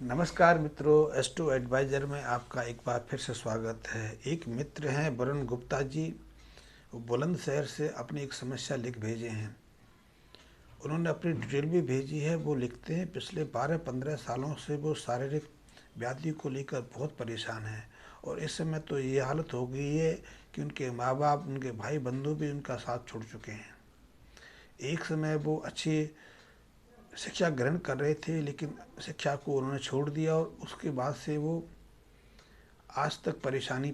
नमस्कार मित्रों, astro adviser में आपका एक बार फिर से स्वागत है। एक मित्र हैं वरुण गुप्ता जी, वो बुलंदशहर से अपनी एक समस्या लिख भेजे हैं। उन्होंने अपनी डिटेल भी भेजी है। वो लिखते हैं पिछले 12-15 सालों से वो शारीरिक व्याधि को लेकर बहुत परेशान हैं और इस समय तो ये हालत हो गई है कि उनके माँ बाप, उनके भाई बंधु भी उनका साथ छोड़ चुके हैं। एक समय वो अच्छी शिक्षा ग्रहण कर रहे थे, लेकिन शिक्षा को उन्होंने छोड़ दिया और उसके बाद से वो आज तक परेशान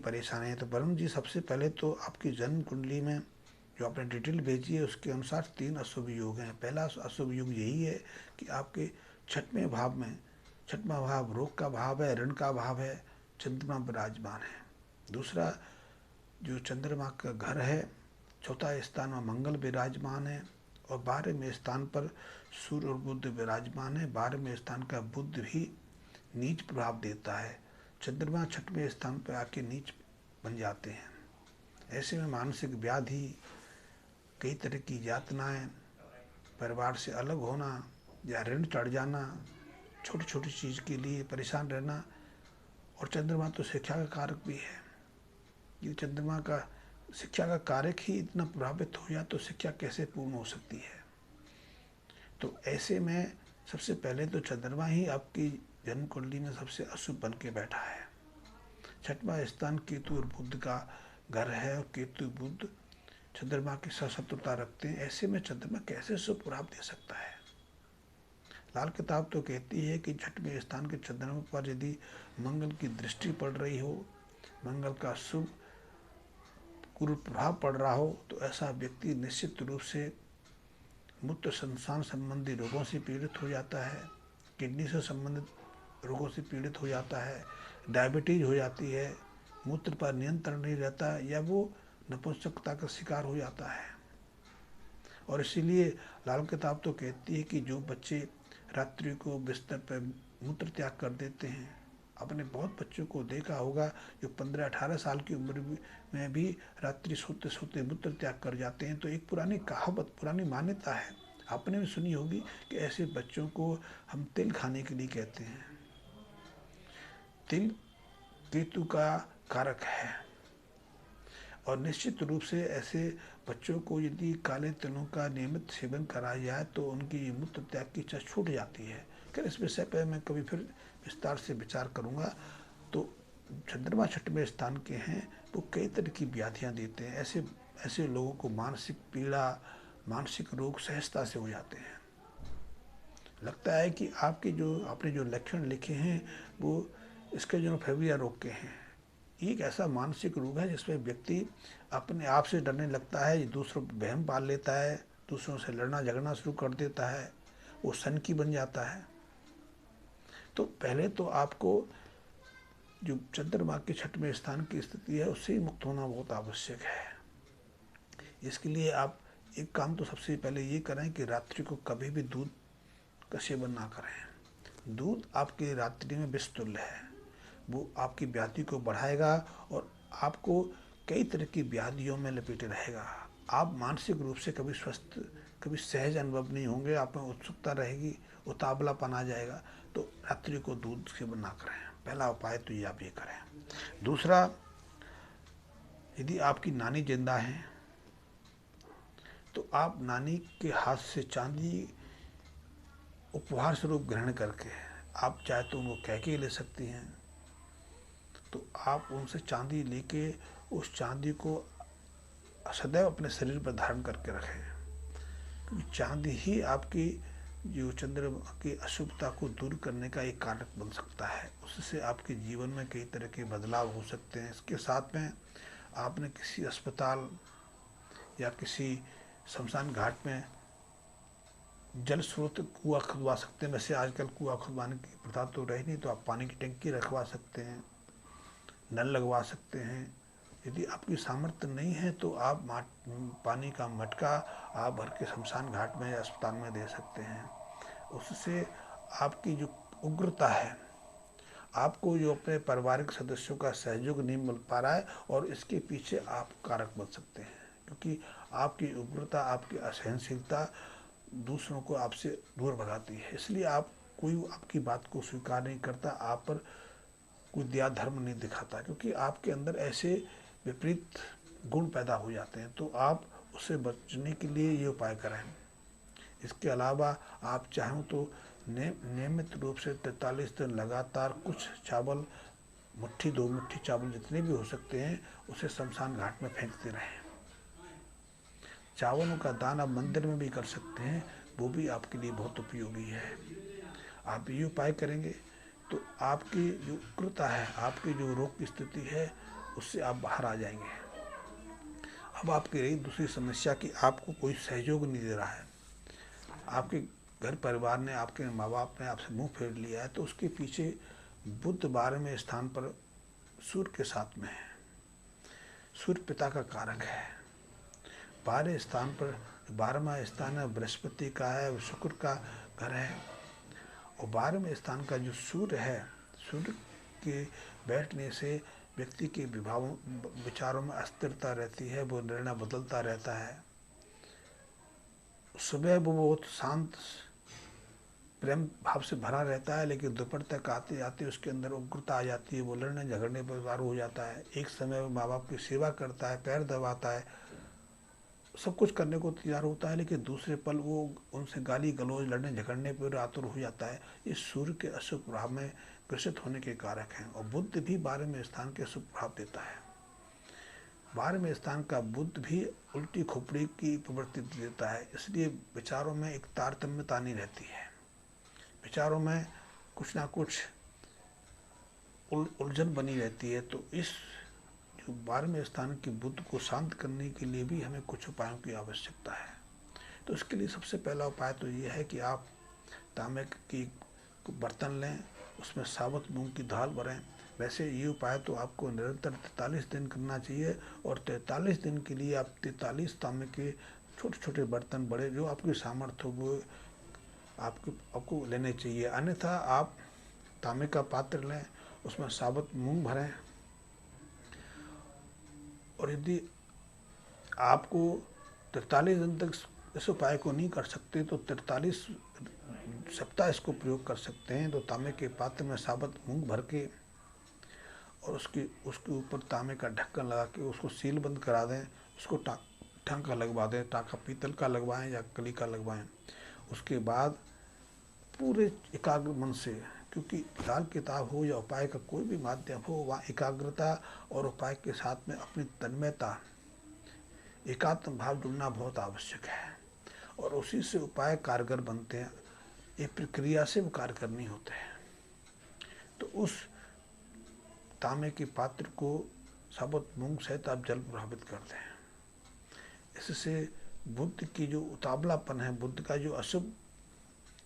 है। तो वरुण जी, सबसे पहले तो आपकी जन्म कुंडली में जो आपने डिटेल भेजी है उसके अनुसार 3 अशुभ योग हैं। पहला अशुभ योग यही है कि आपके छठवें भाव में, छठवां भाव रोग का भाव है, ऋण का भाव है, चंद्रमा विराजमान है। दूसरा, जो चंद्रमा का घर है, चौथा स्थान में मंगल विराजमान है और 12वें स्थान पर सूर्य और बुध विराजमान है। 12वें स्थान का बुध भी नीच प्रभाव देता है। चंद्रमा छठवें स्थान पर आके नीच बन जाते हैं। ऐसे में मानसिक व्याधि, कई तरह की यातनाएं, परिवार से अलग होना या ऋण चढ़ जाना, छोटी छोटी चीज़ के लिए परेशान रहना। और चंद्रमा तो शिक्षा का कारक भी है। ये चंद्रमा का शिक्षा का कारक ही इतना प्रभावित हो जाए तो शिक्षा कैसे पूर्ण हो सकती है। तो ऐसे में सबसे पहले तो चंद्रमा ही आपकी जन्म कुंडली में सबसे अशुभ बन के बैठा है। छठवां स्थान केतु और बुध का घर है और केतु बुध चंद्रमा की शत्रुता रखते हैं। ऐसे में चंद्रमा कैसे शुभ प्रभाव दे सकता है। लाल किताब तो कहती है कि छठवें स्थान के चंद्रमा पर यदि मंगल की दृष्टि पड़ रही हो, मंगल का शुभ कुल प्रभाव पड़ रहा हो, तो ऐसा व्यक्ति निश्चित रूप से मूत्र संस्थान संबंधी रोगों से पीड़ित हो जाता है, किडनी से संबंधित रोगों से पीड़ित हो जाता है, डायबिटीज हो जाती है, मूत्र पर नियंत्रण नहीं रहता या वो नपुंसकता का शिकार हो जाता है। और इसीलिए लाल किताब तो कहती है कि जो बच्चे रात्रि को बिस्तर पर मूत्र त्याग कर देते हैं, आपने बहुत बच्चों को देखा होगा जो 15-18 साल की उम्र में भी रात्रि सोते सोते मूत्र त्याग कर जाते हैं। तो एक पुरानी कहावत, पुरानी मान्यता है, आपने भी सुनी होगी कि ऐसे बच्चों को हम तिल खाने के लिए कहते हैं। तिल केतु का कारक है और निश्चित रूप से ऐसे बच्चों को यदि काले तिलों का नियमित सेवन कराया जाए तो उनकी मूत्र त्याग की इच्छा छूट जाती है। खैर, इस विषय पर मैं कभी फिर विस्तार से विचार करूँगा। तो चंद्रमा छठवें स्थान के हैं, वो कई तरह की व्याधियाँ देते हैं। ऐसे ऐसे लोगों को मानसिक पीड़ा, मानसिक रोग सहजता से हो जाते हैं। लगता है कि आपने जो लक्षण लिखे हैं वो इसके जो फेविया रोग के हैं। एक ऐसा मानसिक रोग है जिसमें व्यक्ति अपने आप से डरने लगता है, दूसरों पर वहम पाल लेता है, दूसरों से लड़ना झगड़ना शुरू कर देता है, वो सनकी बन जाता है। तो पहले तो आपको जो चंद्रमा के छठवें स्थान की स्थिति है उससे ही मुक्त होना बहुत आवश्यक है। इसके लिए आप एक काम तो सबसे पहले ये करें कि रात्रि को कभी भी दूध का सेवन ना करें। दूध आपके रात्रि में विष तुल्य है, वो आपकी व्याधि को बढ़ाएगा और आपको कई तरह की व्याधियों में लपेटे रहेगा। आप मानसिक रूप से कभी स्वस्थ, कभी सहज अनुभव नहीं होंगे, आप में उत्सुकता रहेगी, उतावलापन आ जाएगा। तो रात्रि को दूध सेवन ना करें। पहला उपाय तो ये आप ये करें। दूसरा, यदि आपकी नानी जिंदा है तो आप नानी के हाथ से चांदी उपहार स्वरूप ग्रहण करके, आप चाहे तो उनको कह के ले सकती हैं। तो आप उनसे चांदी लेके उस चांदी को सदैव अपने शरीर पर धारण करके रखें, क्योंकि चांदी ही आपकी जो चंद्रमा की अशुभता को दूर करने का एक कारक बन सकता है। उससे आपके जीवन में कई तरह के बदलाव हो सकते हैं। इसके साथ में आपने किसी अस्पताल या किसी शमशान घाट में जल स्रोत कुआं खुदवा सकते हैं। वैसे आजकल कुआं खुदवाने की प्रथा तो रही नहीं, तो आप पानी की टंकी रखवा सकते हैं, नल लगवा सकते हैं। यदि आपकी सामर्थ्य नहीं है तो आप पानी का मटका आप भर के शमशान घाट में या अस्पताल में दे सकते हैं। उससे आपकी जो उग्रता है, आपको जो अपने पारिवारिक सदस्यों का सहयोग नहीं मिल पा रहा है, और इसके पीछे आप कारक बन सकते हैं, क्योंकि आपकी उग्रता, आपकी असहनशीलता दूसरों को आपसे दूर भगाती है। इसलिए आप कोई आपकी बात को स्वीकार नहीं करता, आप पर कोई दया धर्म नहीं दिखाता, क्योंकि आपके अंदर ऐसे विपरीत गुण पैदा हो जाते हैं। तो आप उससे बचने के लिए ये उपाय करें। इसके अलावा आप चाहें तो नियमित रूप से 43 दिन लगातार कुछ चावल, मुट्ठी 2 मुट्ठी चावल जितने भी हो सकते हैं, उसे शमशान घाट में फेंकते रहें। चावलों का दान आप मंदिर में भी कर सकते हैं, वो भी आपके लिए बहुत उपयोगी है। आप ये उपाय करेंगे तो आपकी जो उग्रता है, आपकी जो रोग की स्थिति है, उससे आप बाहर आ जाएंगे। अब आपकी रही दूसरी समस्या कि आपको कोई सहयोग नहीं दे रहा है, आपके घर परिवार ने, आपके माँ बाप ने आपसे मुंह फेर लिया है, तो उसके पीछे बुध 12वें स्थान पर सूर्य के साथ में है। सूर्य पिता का कारक है। 12 स्थान पर 12वां स्थान है बृहस्पति का है, शुक्र का घर है। और 12वें स्थान का जो सूर्य है, सूर्य के बैठने से व्यक्ति के विचारों में अस्थिरता रहती है, वो निर्णय बदलता रहता है। सुबह वो बहुत शांत प्रेम भाव से भरा रहता है, लेकिन दोपहर तक आते आते उसके अंदर उग्रता आ जाती है, वो लड़ने झगड़ने पर उतारू हो जाता है। एक समय में माँ बाप की सेवा करता है, पैर दबाता है, सब कुछ करने को तैयार होता है, लेकिन दूसरे पल वो उनसे गाली गलौज, लड़ने झगड़ने पर आतुर हो जाता है। ये सूर्य के अशुभ प्रभाव में ग्रसित होने के कारक हैं। और बुध भी 12वें स्थान के शुभ प्रभाव देता है। 12वें स्थान का बुध भी उल्टी खोपड़ी की प्रवृत्ति देता है, इसलिए विचारों में एक तारतम्यता नहीं रहती है, विचारों में कुछ ना कुछ उलझन बनी रहती है। तो इस जो 12वें स्थान के बुध को शांत करने के लिए भी हमें कुछ उपायों की आवश्यकता है। तो इसके लिए सबसे पहला उपाय तो ये है कि आप तांबे की बर्तन लें, उसमें साबुत मूंग की दाल भरें। वैसे ये उपाय तो आपको निरंतर 43 दिन करना चाहिए, और 43 दिन के लिए आप 43 तांबे के छोटे छोटे बर्तन, बड़े जो आपकी सामर्थ्य हो वो आपको लेने चाहिए। अन्यथा आप तांबे का पात्र लें, उसमें साबुत मूंग भरें। और यदि आपको 43 दिन तक इस उपाय को नहीं कर सकते तो 43 सप्ताह इसको प्रयोग कर सकते हैं। तो तांबे के पात्र में साबुत मूंग भर के और उसके ऊपर तांबे का ढक्कन लगा के उसको सील बंद करा दें, उसको टांका लगवा दें, टांका पीतल का लगवाएं या कली का लगवाएं। उसके बाद पूरे एकाग्र मन से, क्योंकि लाल किताब हो या उपाय का कोई भी माध्यम हो, वहाँ एकाग्रता और उपाय के साथ में अपनी तन्मयता, एकात्म भाव जुड़ना बहुत आवश्यक है, और उसी से उपाय कारगर बनते हैं। एक प्रक्रिया से वो कार्य करनी होते हैं। तो उस तांबे के पात्र को साबुत मूंग सहित आप जल प्रभावित करते हैं। इससे बुध की जो उतावलापन है, बुध का जो अशुभ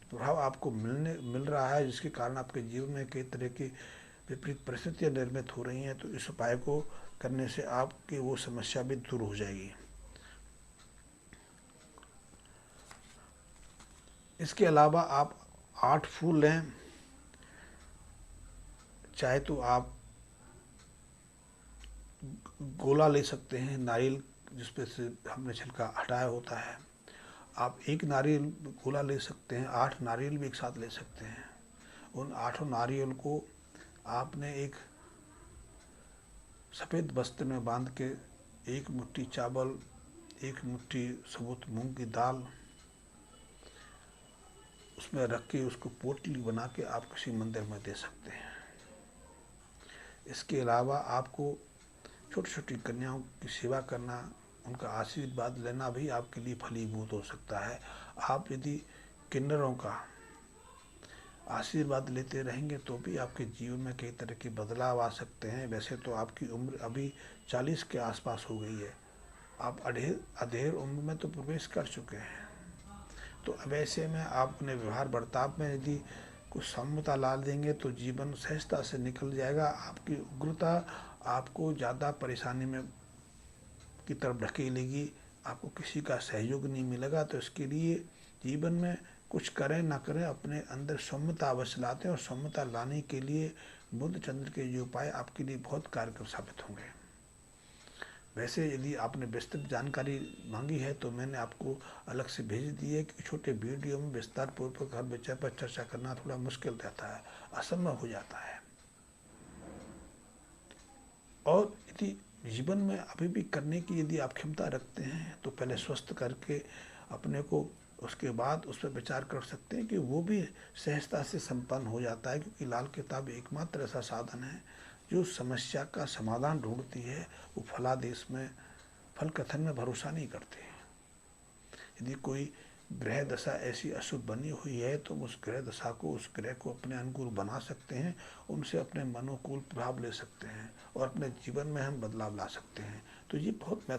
प्रभाव आपको मिल रहा है, जिसके कारण आपके जीवन में कई तरह की विपरीत परिस्थितियां निर्मित हो रही हैं, तो इस उपाय को करने से आपकी वो समस्या भी दूर हो जाएगी। इसके अलावा आप 8 फूल लें, चाहे तो आप गोला ले सकते हैं, नारियल जिस पे से हमने छिलका हटाया होता है। आप एक नारियल गोला ले सकते हैं, 8 नारियल भी एक साथ ले सकते हैं। उन 8 नारियल को आपने एक सफ़ेद वस्त्र में बांध के 1 मुट्ठी चावल, 1 मुट्ठी साबुत मूंग की दाल उसमें रख के उसको पोटली बना के आप किसी मंदिर में दे सकते हैं। इसके अलावा आपको छोटी छोटी कन्याओं की सेवा करना, उनका आशीर्वाद लेना भी आपके लिए फलीभूत हो सकता है। आप यदि किन्नरों का आशीर्वाद लेते रहेंगे तो भी आपके जीवन में कई तरह के बदलाव आ सकते हैं। वैसे तो आपकी उम्र अभी 40 के आसपास हो गई है, आप अधेड़ उम्र में तो प्रवेश कर चुके हैं। तो अब ऐसे में आप अपने व्यवहार बर्ताव में यदि कुछ साम्यता ला देंगे तो जीवन सहजता से निकल जाएगा। आपकी उग्रता आपको ज़्यादा परेशानी में की तरफ ढकेलेगी, आपको किसी का सहयोग नहीं मिलेगा। तो इसके लिए जीवन में कुछ करें ना करें, अपने अंदर सौम्यता अवश्य लाते हैं, और सौम्यता लाने के लिए बुध चंद्र के ये उपाय आपके लिए बहुत कारगर साबित होंगे। वैसे यदि आपने विस्तृत जानकारी मांगी है तो मैंने आपको अलग से भेज दी है, कि छोटे वीडियो में विस्तार पूर्वक हर विषय पर चर्चा करना थोड़ा मुश्किल रहता है, असंभव हो जाता है। और यदि जीवन में अभी भी करने की यदि आप क्षमता रखते हैं तो पहले स्वस्थ करके अपने को, उसके बाद उस पर विचार कर सकते हैं कि वो भी सहजता से संपन्न हो जाता है, क्योंकि लाल किताब एकमात्र ऐसा साधन है जो समस्या का समाधान ढूंढती है। वो फलादेश में, फल कथन में भरोसा नहीं करते। यदि कोई ग्रह दशा ऐसी अशुभ बनी हुई है तो उस ग्रह दशा को, उस ग्रह को अपने अनुकूल बना सकते हैं, उनसे अपने मनोकूल प्रभाव ले सकते हैं और अपने जीवन में हम बदलाव ला सकते हैं। तो ये बहुत